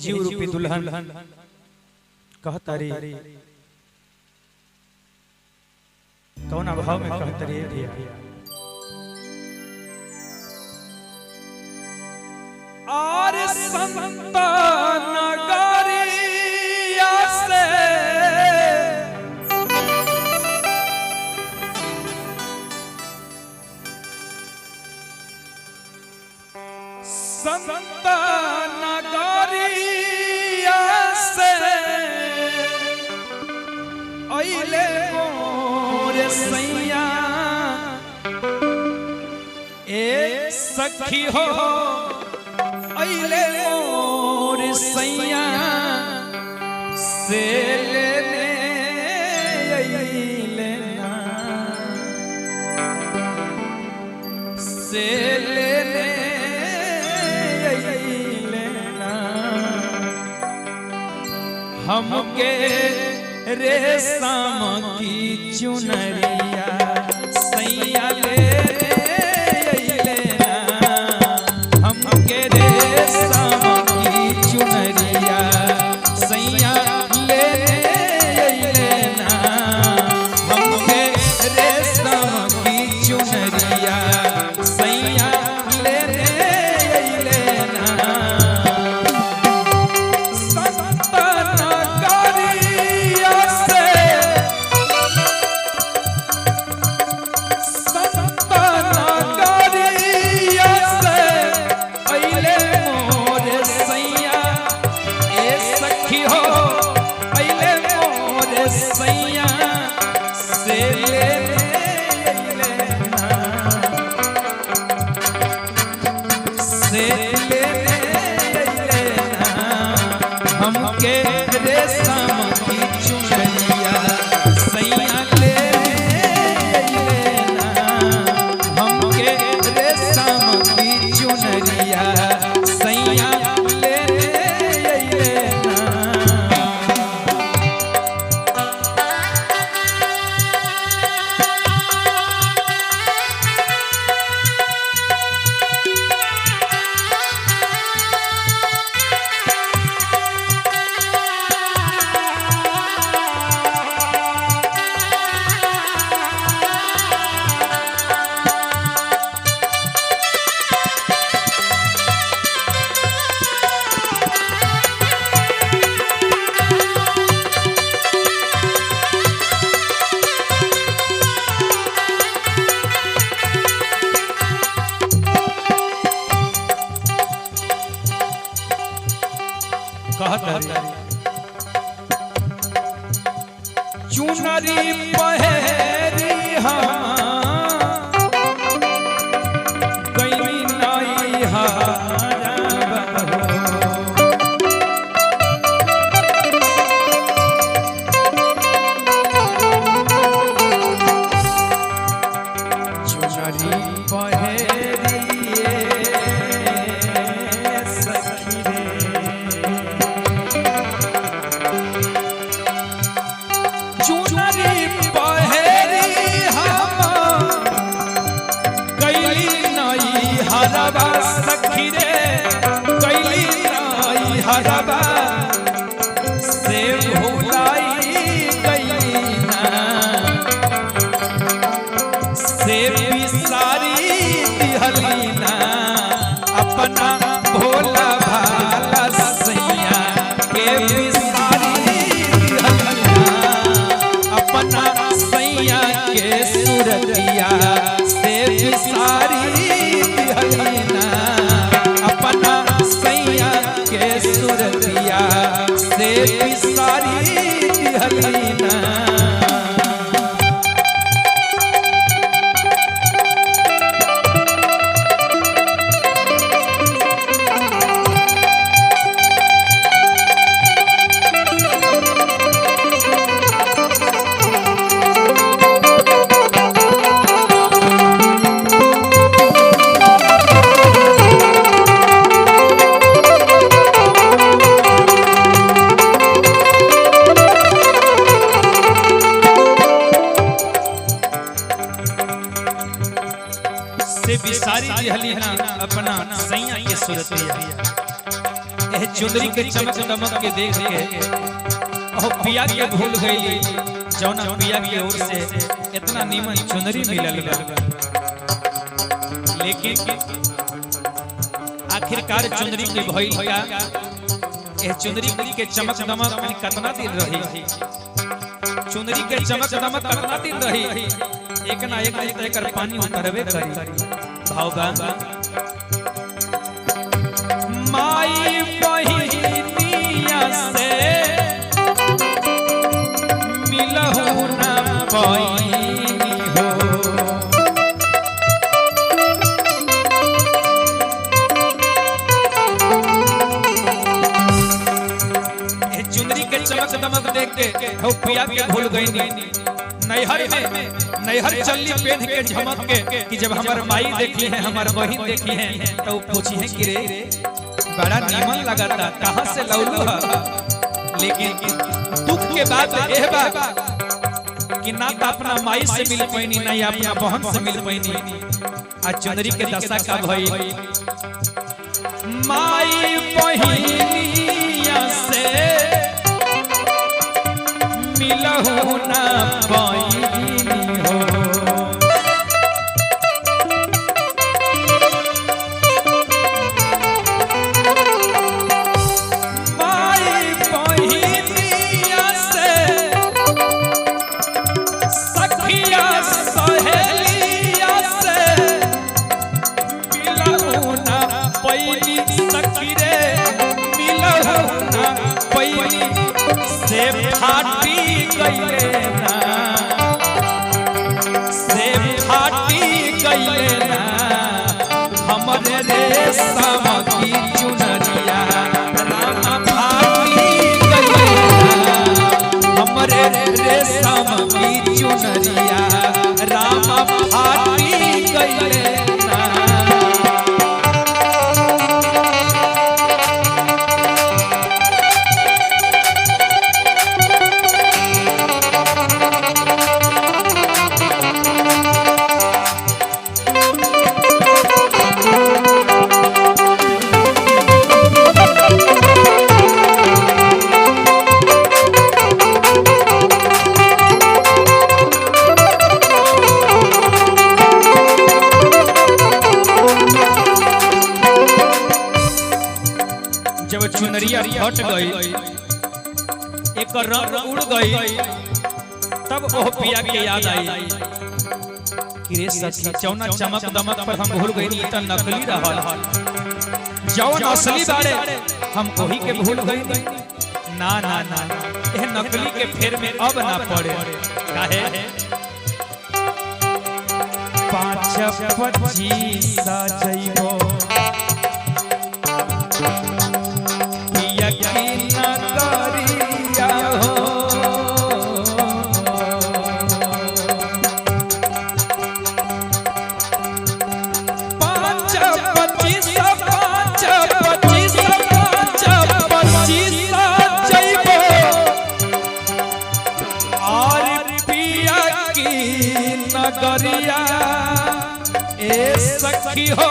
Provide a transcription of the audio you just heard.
जीव रूपी दुल्हन कहतरी कौन भाव में कहतरी भैया और संतान नगरिया से संतान नगरिया से अइले मोरे सैया ए सखी हो अइले मोरे सैया से लेने अइले ना से लेने अइले ना हमके रेशम की चुनरिया सैया ले लेना हमके रेशम की चुनरिया सैया ले लेना हमके रेशम की चुनरिया सैया ले लेना हमके रेशम की चुनरिया सैया ले लेना हमके रेशम की चुनरिया सैया ले लेना चुनरी पहरी गई नाई चुनरी पहरी हरबा सखी रे कैली नाई हरबा से भुलाई गई ना से बिसारी दिहली ना अपना भोला भाला सैया के बिसारी दिहली ना अपना सैया के सुरतिया से बिसारी अपना बिसारी दिहलीना से बिसारी दिहलीना अपना सैया के सूरतिया ए चुंदरी के चमक दमक के देख के ओ पिया के भूल गईली जौना पिया के ओर से इतना नीमन चुंदरी मिलल बा लेकिन आखिरकार चुंदरी के भइल का ए चुंदरी के चमक दमक कितना दिन रही चुंदरी के चमक दमक कितना दिन रही एक ना एक दिन तय कर पानी उतरबे करी भावबा माई बहिनिया से मिलहु ना पाई हो ए चुनरी के चमक दमक देख के हो पिया के भूल गई नैहर चलनी पेन के झमक के कि जब हमार माई देखी है हमार बहन देखी है तो पूछी है कि रे बड़ा नीमन लगाता कहां से लौलू है लेकिन दुख के बात यह बात कि ना तो अपना माई से मिल पैनी ना अपना बहन से मिल पैनी आज चुनरी के दशा का भई माई बहनिया से मिलहु ना पाई से फाटी गईले ना हमरे रेशम की चुनरिया रामा फाटी गईले ना हमरे रेशम की चुनरिया रामा फाटी गईले जब चुनरिया फट गई एक रंग उड़ गई तब ओह पिया के याद आई कि रे सखी जौना चमक दमक पर हम भूल गई त नकली रहल जौन असली बारे हम ओही के भूल गई ना ना ना ए नकली के फेर में अब ना पड़े काहे 5-25 सजइबो नगरिया ए सखी हो